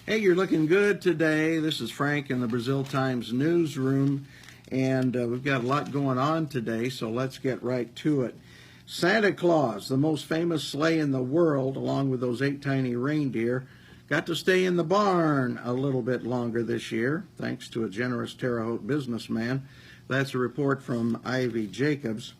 Hey, you're looking good today. This is Frank in the Brazil Times newsroom, and we've got a lot going on today, so let's get right to it. Santa Claus, the most famous sleigh in the world, along with those 8 tiny reindeer, got to stay in the barn a little bit longer this year, thanks to a generous Terre Haute businessman. That's a report from Ivy Jacobs.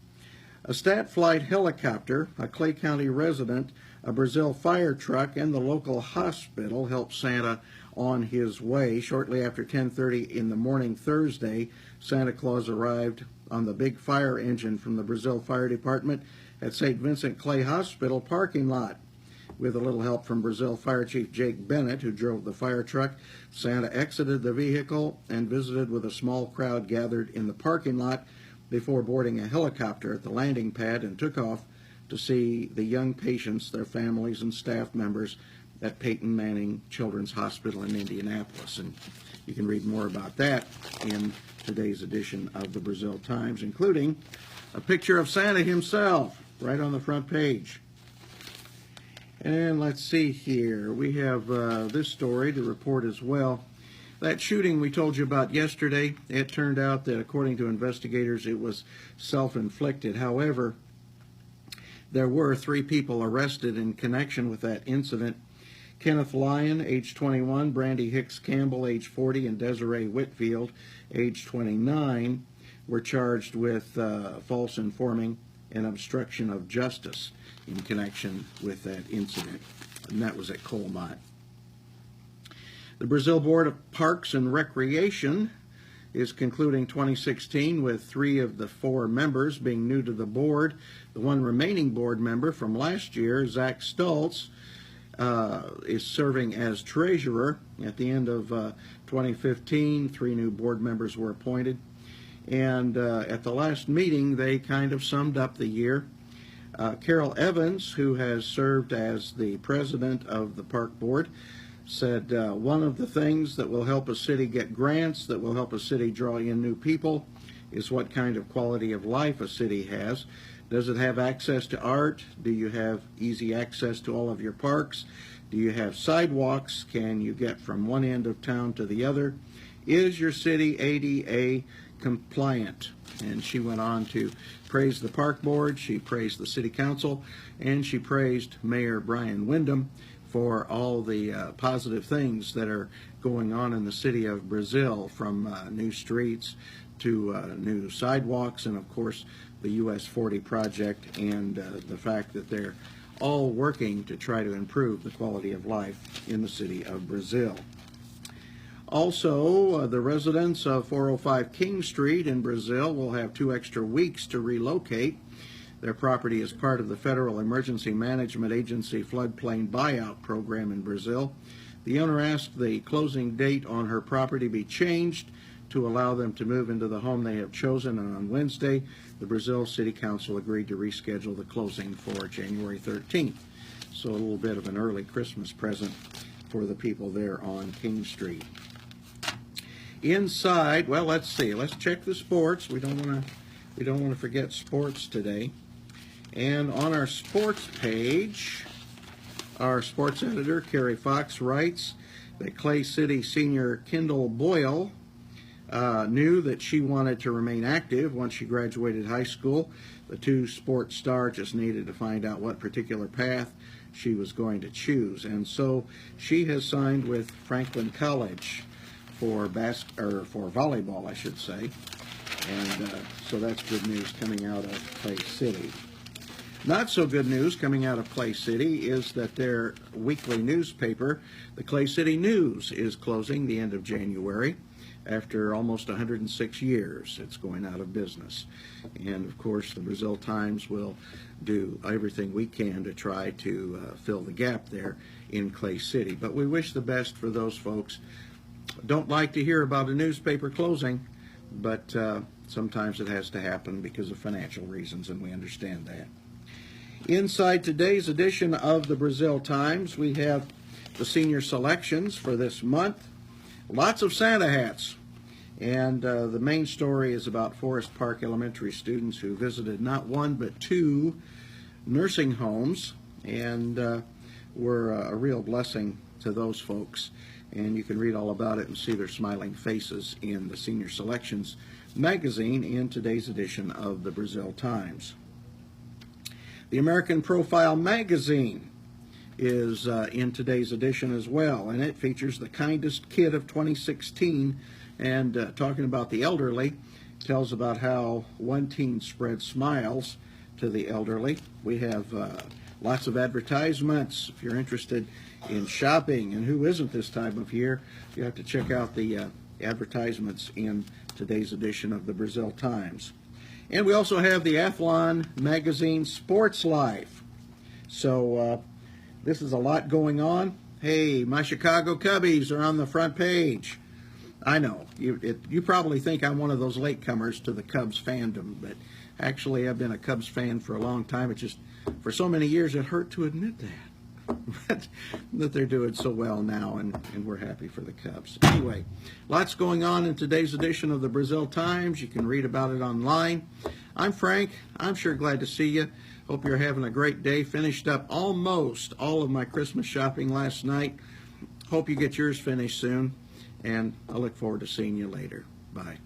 A Stat Flight helicopter, a Clay County resident, a Brazil fire truck, and the local hospital helped Santa on his way. Shortly after 10:30 in the morning Thursday, Santa Claus arrived on the big fire engine from the Brazil Fire Department at St. Vincent Clay Hospital parking lot. With a little help from Brazil Fire Chief Jake Bennett, who drove the fire truck, Santa exited the vehicle and visited with a small crowd gathered in the parking lot before boarding a helicopter at the landing pad and took off to see the young patients, their families, and staff members at Peyton Manning Children's Hospital in Indianapolis. And you can read more about that in today's edition of the Brazil Times, including a picture of Santa himself right on the front page. And let's see here. We have this story to report as well. That shooting we told you about yesterday, it turned out that according to investigators, it was self-inflicted. However, there were 3 people arrested in connection with that incident. Kenneth Lyon, age 21, Brandy Hicks Campbell, age 40, and Desiree Whitfield, age 29, were charged with false informing and obstruction of justice in connection with that incident, and that was at Coalmont. The Brazil Board of Parks and Recreation is concluding 2016 with 3 of the 4 members being new to the board. The one remaining board member from last year, Zach Stultz, is serving as treasurer. At the end of 2015, 3 new board members were appointed. And at the last meeting, they kind of summed up the year. Carol Evans, who has served as the president of the park board, said one of the things that will help a city get grants, that will help a city draw in new people, is what kind of quality of life a city has. Does it have access to art? Do you have easy access to all of your parks? Do you have sidewalks? Can you get from one end of town to the other? Is your city ADA compliant? And she went on to praise the park board, she praised the city council, and she praised Mayor Brian Windham for all the positive things that are going on in the city of Brazil, from new streets to new sidewalks, and of course the US 40 project, and the fact that they're all working to try to improve the quality of life in the city of Brazil. Also, the residents of 405 King Street in Brazil will have 2 extra weeks to relocate. Their property is part of the Federal Emergency Management Agency floodplain buyout program in Brazil. The owner asked the closing date on her property be changed to allow them to move into the home they have chosen, and on Wednesday, the Brazil City Council agreed to reschedule the closing for January 13th. So a little bit of an early Christmas present for the people there on King Street. Inside, well, let's see. Let's check the sports. We don't want to forget sports today. And on our sports page, our sports editor, Carrie Fox, writes that Clay City senior Kendall Boyle knew that she wanted to remain active once she graduated high school. The 2 sports star just needed to find out what particular path she was going to choose. And so she has signed with Franklin College for volleyball, I should say. And so that's good news coming out of Clay City. Not so good news coming out of Clay City is that their weekly newspaper, the Clay City News, is closing the end of January. After almost 106 years, it's going out of business. And of course, the Brazil Times will do everything we can to try to fill the gap there in Clay City. But we wish the best for those folks. Don't like to hear about a newspaper closing, but sometimes it has to happen because of financial reasons, and we understand that. Inside today's edition of the Brazil Times, we have the senior selections for this month. Lots of Santa hats. And the main story is about Forest Park Elementary students who visited not 1 but 2 nursing homes and were a real blessing to to those folks. And you can read all about it and see their smiling faces in the Senior Selections magazine in today's edition of the Brazil Times. The American Profile magazine is in today's edition as well, and it features the kindest kid of 2016, and talking about the elderly, tells about how one teen spread smiles to the elderly. We have lots of advertisements. If you're interested in shopping, and who isn't this time of year, you have to check out the advertisements in today's edition of the Brazil Times. And we also have the Athlon magazine Sports Life. So this is a lot going on. Hey, my Chicago Cubbies are on the front page. I know, you probably think I'm one of those latecomers to the Cubs fandom, but actually I've been a Cubs fan for a long time. It just, for so many years, it hurt to admit that. that they're doing so well now, and we're happy for the Cubs. Anyway, lots going on in today's edition of the Brazil Times. You can read about it online. I'm Frank. I'm sure glad to see you. Hope you're having a great day. Finished up almost all of my Christmas shopping last night. Hope you get yours finished soon, and I look forward to seeing you later. Bye.